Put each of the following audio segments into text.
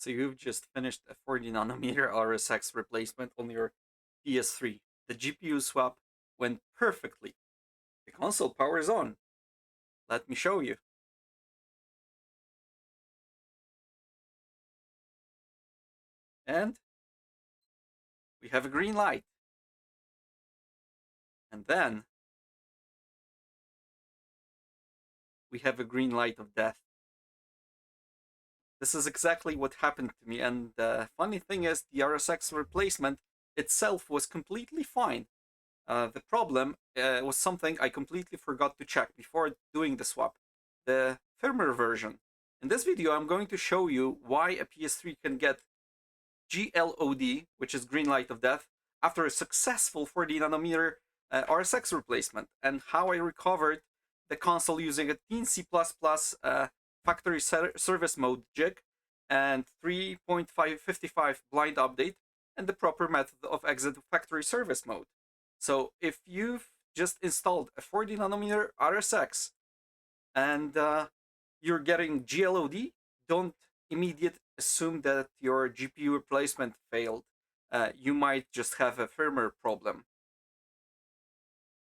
So you've just finished a 40nm RSX replacement on your PS3. The GPU swap went perfectly. The console powers on. Let me show you. And we have a green light. And then we have a green light of death. This is exactly what happened to me, and the funny thing is the RSX replacement itself was completely fine. The problem was something I completely forgot to check before doing the swap, the firmware version. In this video, I'm going to show you why a PS3 can get GLOD, which is green light of death, after a successful 40nm RSX replacement, and how I recovered the console using a Teensy factory service mode jig and 3.555 blind update and the proper method of exit factory service mode. So if you've just installed a 40nm RSX and you're getting GLOD, don't immediately assume that your GPU replacement failed. You might just have a firmware problem.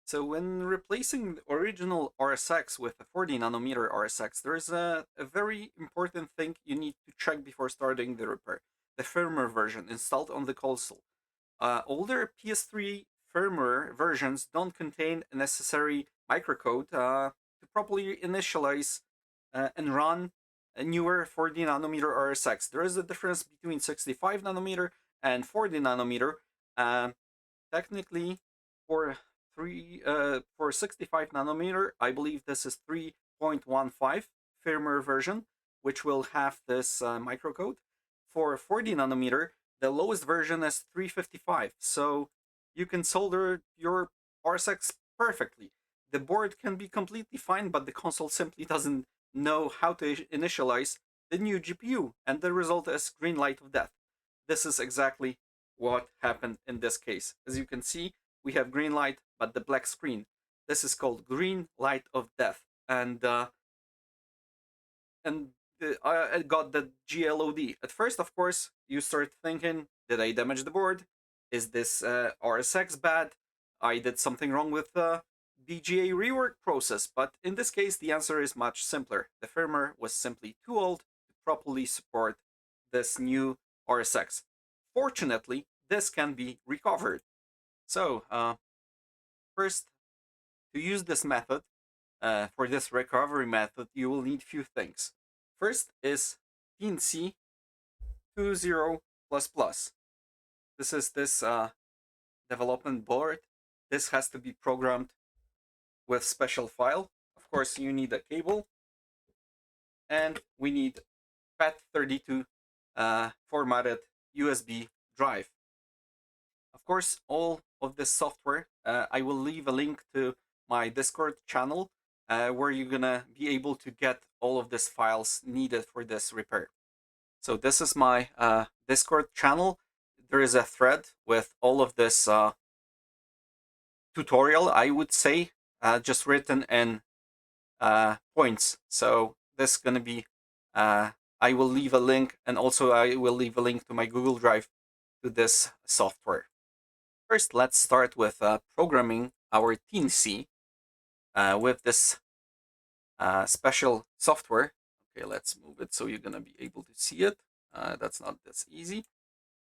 So when replacing the original RSX with a 40nm RSX, there's a very important thing you need to check before starting the repair. The firmware version installed on the console. Older PS3 firmware versions don't contain a necessary microcode to properly initialize and run a newer 40nm RSX. There is a difference between 65nm and 40nm. Technically, for 65nm, I believe this is 3.15 firmware version, which will have this microcode. For 40nm, the lowest version is 355, so you can solder your RSX perfectly. The board can be completely fine, but the console simply doesn't know how to initialize the new GPU, and the result is green light of death. This is exactly what happened in this case. As you can see, we have green light, but the black screen. This is called green light of death, and I got the GLOD. At first, of course, you start thinking, did I damage the board? Is this RSX bad? I did something wrong with the BGA rework process. But in this case, the answer is much simpler. The firmware was simply too old to properly support this new RSX. Fortunately, this can be recovered. So, first, to use this method, for this recovery method, you will need few things. First is Teensy 20++. This is this development board. This has to be programmed with special file. Of course, you need a cable, and we need FAT32 formatted USB drive. Of course, all of this software, I will leave a link to my Discord channel where you're gonna be able to get all of these files needed for this repair. So this is my Discord channel. There is a thread with all of this tutorial, I would say, just written in points. So this is gonna be, I will leave a link, and also I will leave a link to my Google Drive to this software. First, let's start with programming our Teensy with this special software. Okay, let's move it so you're gonna be able to see it. That's not this easy.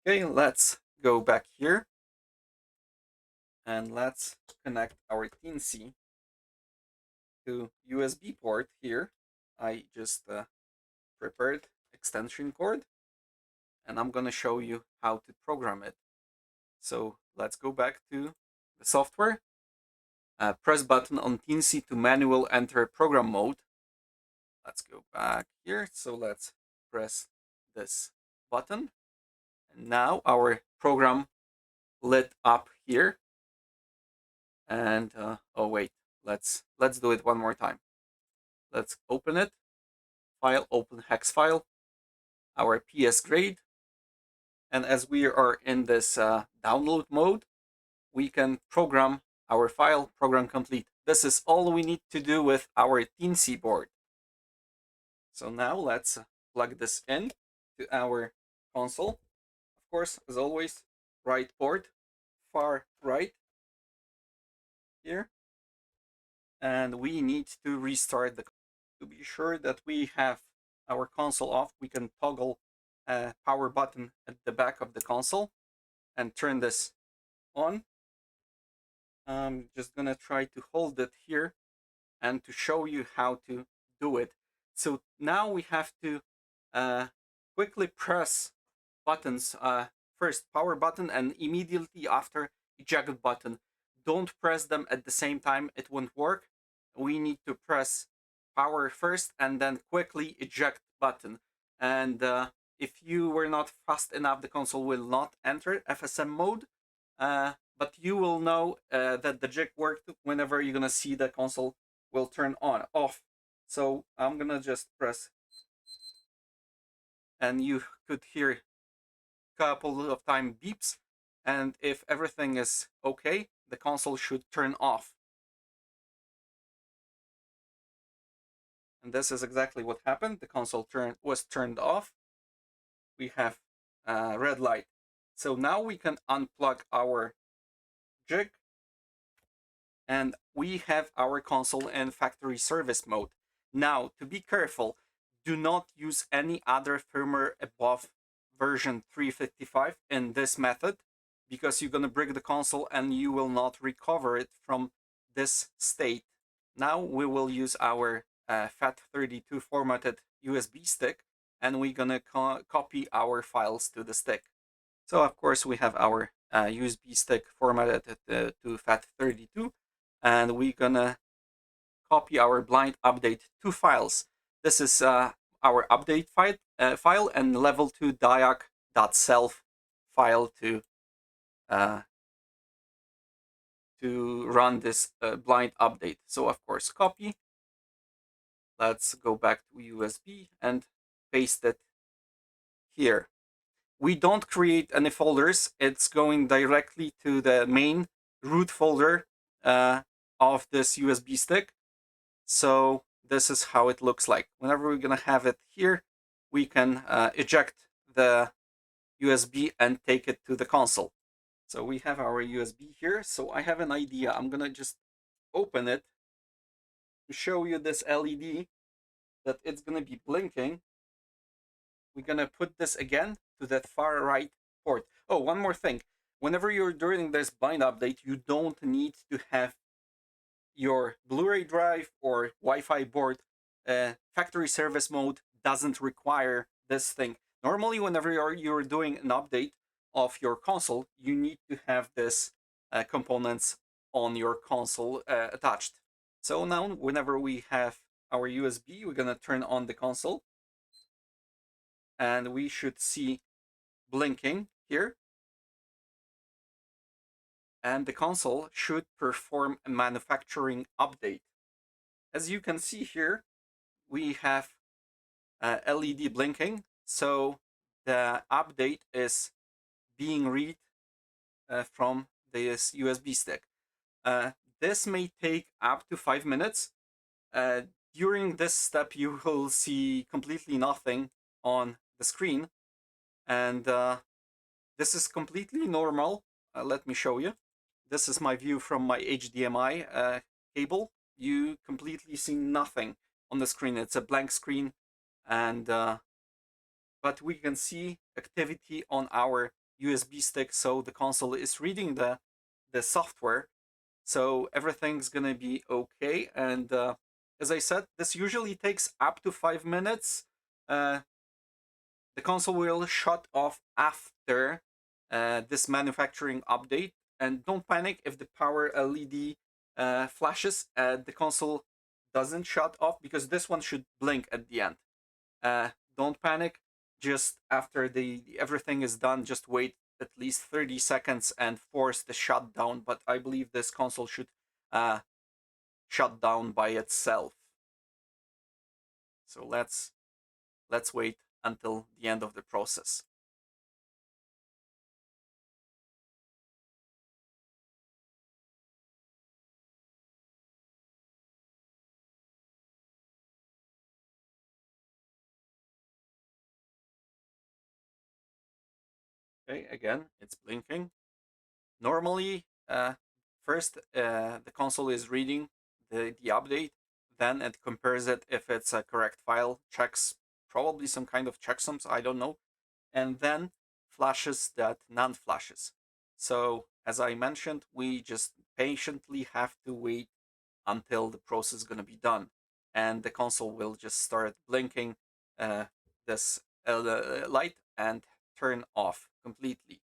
Okay, let's go back here and let's connect our Teensy to USB port here. I just prepared extension cord, and I'm gonna show you how to program it. So let's go back to the software. Press button on Teensy to manual enter program mode. Let's go back here. So let's press this button. And now our program lit up here. And oh wait, let's do it one more time. Let's open it. File, open hex file. Our PS grade. And as we are in this download mode, we can program our file, program complete. This is all we need to do with our Teensy board. So now let's plug this in to our console. Of course, as always, right port, far right here. And we need to restart the. To be sure that we have our console off, we can toggle a power button at the back of the console and turn this on. I'm just gonna try to hold it here and to show you how to do it. So now we have to quickly press buttons, first power button and immediately after eject button. Don't press them at the same time, it won't work. We need to press power first and then quickly eject button. And if you were not fast enough, the console will not enter FSM mode. But you will know that the jig worked whenever you're gonna see the console will turn on off. So I'm gonna just press, and you could hear a couple of time beeps, and if everything is okay, the console should turn off. And this is exactly what happened. The console was turned off. We have a red light. So now we can unplug our jig, and we have our console in factory service mode. Now, to be careful, do not use any other firmware above version 355 in this method, because you're going to break the console and you will not recover it from this state. Now we will use our FAT32 formatted USB stick, and we're going to copy our files to the stick. So of course we have our USB stick formatted to FAT32, and we're gonna copy our blind update 2 files. This is our update file and level 2 diac.self file to run this blind update. So of course copy. Let's go back to USB and paste it here. We don't create any folders. It's going directly to the main root folder of this USB stick. So this is how it looks like. Whenever we're gonna have it here, we can eject the USB and take it to the console. So we have our USB here. So I have an idea. I'm gonna just open it to show you this LED that it's gonna be blinking. We're gonna put this again to that far right port. Oh, one more thing. Whenever you're doing this blind update, you don't need to have your Blu-ray drive or Wi-Fi board. Factory service mode doesn't require this thing. Normally, whenever you're doing an update of your console, you need to have this components on your console attached. So now, whenever we have our USB, we're gonna turn on the console, and we should see blinking here, and the console should perform a manufacturing update. As you can see here, we have LED blinking, so the update is being read from this USB stick. This may take up to 5 minutes. During this step, you will see completely nothing on the screen, and this is completely normal. Let me show you. This is my view from my HDMI cable. You completely see nothing on the screen. It's a blank screen, and but we can see activity on our USB stick. So the console is reading the software. So everything's gonna be okay. And as I said, this usually takes up to 5 minutes. The console will shut off after this manufacturing update. And don't panic if the power LED flashes. The console doesn't shut off, because this one should blink at the end. Don't panic. Just after everything is done, just wait at least 30 seconds and force the shutdown. But I believe this console should shut down by itself. So let's wait until the end of the process. Okay, again, it's blinking. Normally, first the console is reading the update, then it compares it if it's a correct file, checks probably some kind of checksums, I don't know, and then flashes that none flashes. So as I mentioned, we just patiently have to wait until the process is going to be done, and the console will just start blinking uh, this light and turn off completely.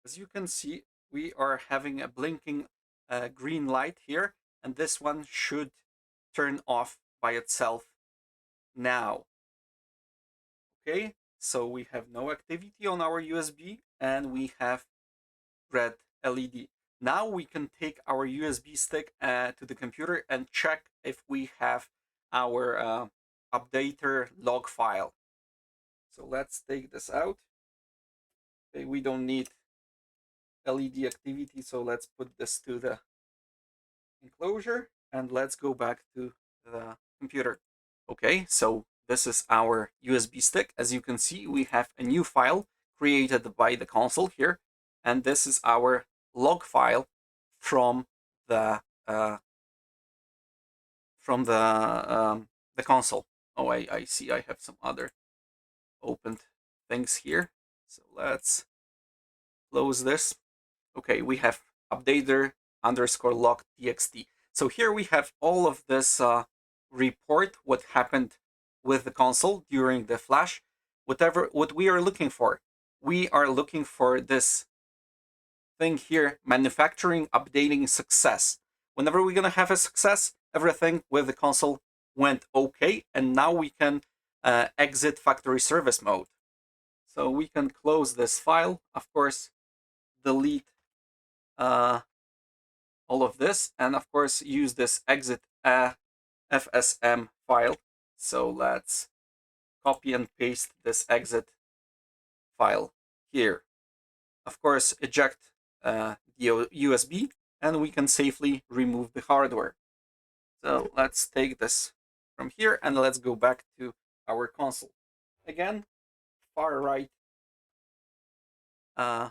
As you can see, we are having a blinking green light here, and this one should turn off by itself now. Okay, so we have no activity on our USB, and we have red LED. Now we can take our USB stick to the computer and check if we have our updater log file. So let's take this out. Okay, we don't need LED activity, so let's put this to the enclosure and let's go back to the computer. Okay, so this is our USB stick. As you can see, we have a new file created by the console here, and this is our log file from the uh, from the console. Oh, I see. I have some other opened things here. So let's close this. Okay, we have updater underscore log txt. So here we have all of this report, what happened with the console during the flash, what we are looking for. We are looking for this thing here, manufacturing updating success. Whenever we're gonna have a success, everything with the console went okay, and now we can exit factory service mode. So we can close this file, of course, delete uh, all of this, and of course use this exit FSM file. So let's copy and paste this exit file here. Of course, eject the USB, and we can safely remove the hardware. So let's take this from here and let's go back to our console. Again, far right uh,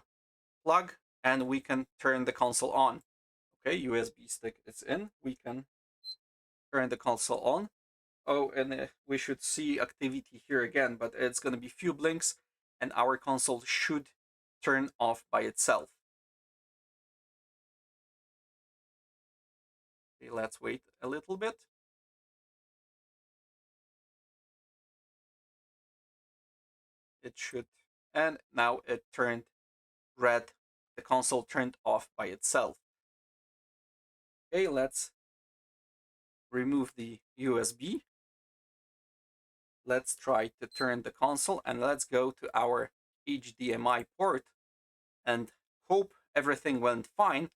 plug, and we can turn the console on. Okay, USB stick is in. We can turn the console on. Oh, and we should see activity here again, but it's going to be few blinks, and our console should turn off by itself. Okay, let's wait a little bit. It should, and now it turned red. The console turned off by itself. Okay, let's remove the USB. Let's try to turn the console, and let's go to our HDMI port and hope everything went fine,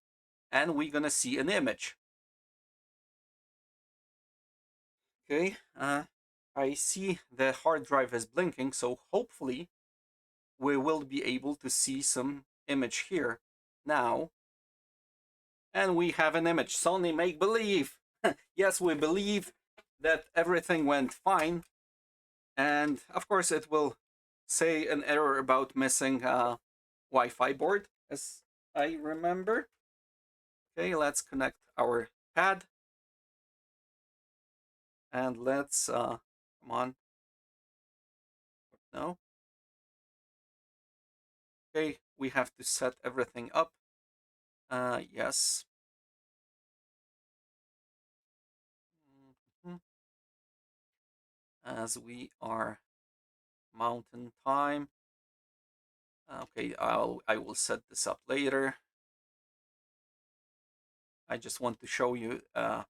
and we're gonna see an image. Okay, I see the hard drive is blinking, so hopefully we will be able to see some image here now. And we have an image. Sony make believe. Yes, we believe that everything went fine. And of course it will say an error about missing Wi-Fi board, as I remember. Okay, let's connect our pad. And let's, come on. No. Okay, we have to set everything up. Yes. Mhm. As we are mountain time. Okay, I will set this up later. I just want to show you that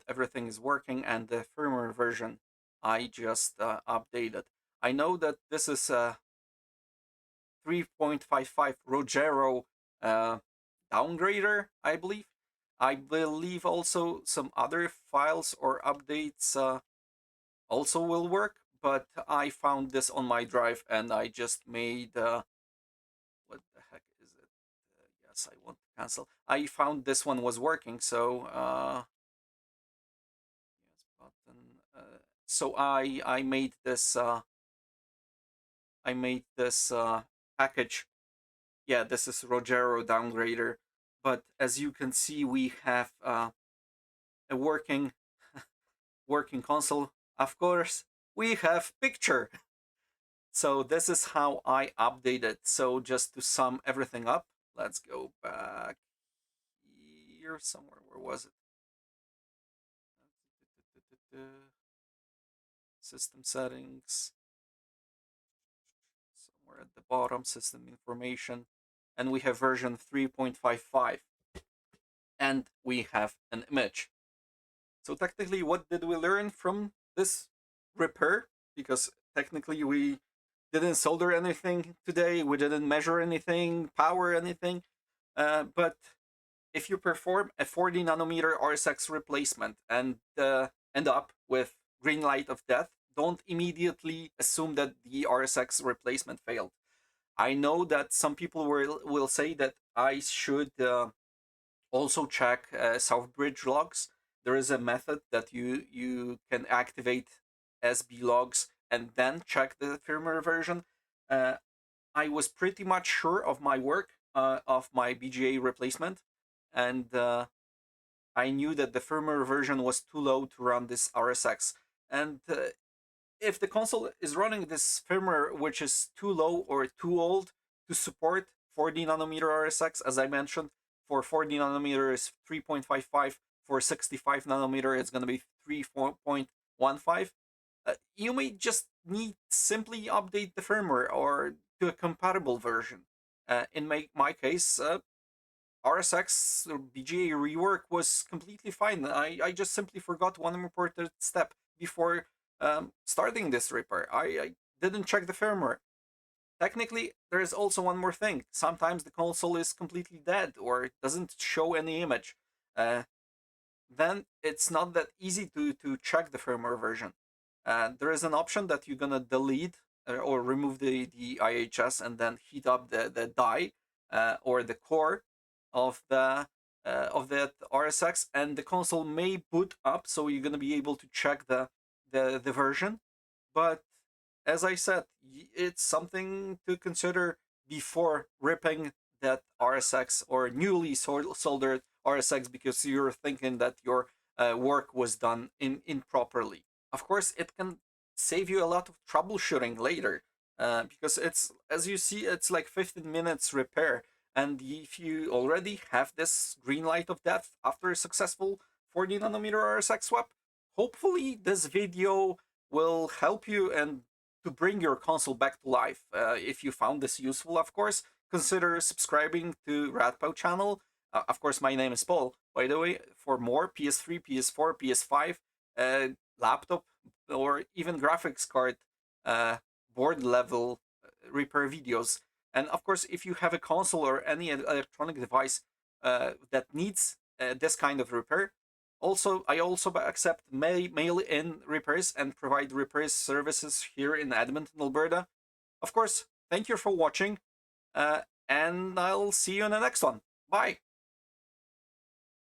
everything is working, and the firmware version I just updated. I know that this is 3.55 Rogero downgrader, I believe. I believe also some other files or updates also will work, but I found this on my drive and I just made what the heck is it? Yes, I want to cancel. I found this one was working, so yes button. So I made this package. Yeah, this is Rogero downgrader, but as you can see, we have a working console. Of course, we have picture. So this is how I updated. So just to sum everything up, let's go back here somewhere. Where was it? System settings. Somewhere at the bottom, system information. And we have version 3.55. And we have an image. So technically, what did we learn from this repair? Because technically we didn't solder anything today, we didn't measure anything, power anything. But if you perform a 40 nanometer RSX replacement and end up with green light of death, don't immediately assume that the RSX replacement failed. I know that some people will say that I should also check Southbridge logs. There is a method that you can activate SB logs and then check the firmware version. Uh, I was pretty much sure of my work of my BGA replacement, and I knew that the firmware version was too low to run this RSX. And if the console is running this firmware which is too low or too old to support 40 nanometer RSX, as I mentioned, for 40 nanometer is 3.55, for 65 nanometer it's going to be 3.15. You may just need simply update the firmware or to a compatible version. In my case, RSX or BGA rework was completely fine. I just simply forgot one important step before starting this repair. I didn't check the firmware. Technically, there is also one more thing. Sometimes the console is completely dead or it doesn't show any image. Uh, then it's not that easy to check the firmware version. There is an option that you're gonna delete or remove the IHS and then heat up the die or the core of that RSX, and the console may boot up, so you're gonna be able to check the version. But as I said, it's something to consider before ripping that RSX or newly soldered RSX because you're thinking that your work was done improperly. Of course, it can save you a lot of troubleshooting later because it's, as you see, it's like 15 minutes repair. And if you already have this green light of death after a successful 40 nanometer RSX swap, hopefully this video will help you and to bring your console back to life. If you found this useful, of course, consider subscribing to Radpow channel. Of course, my name is Paul, by the way, for more PS3, PS4, PS5, laptop, or even graphics card board level repair videos. And of course, if you have a console or any electronic device that needs this kind of repair, I also accept mail-in repairs and provide repairs services here in Edmonton, Alberta. Of course, thank you for watching, and I'll see you in the next one. Bye!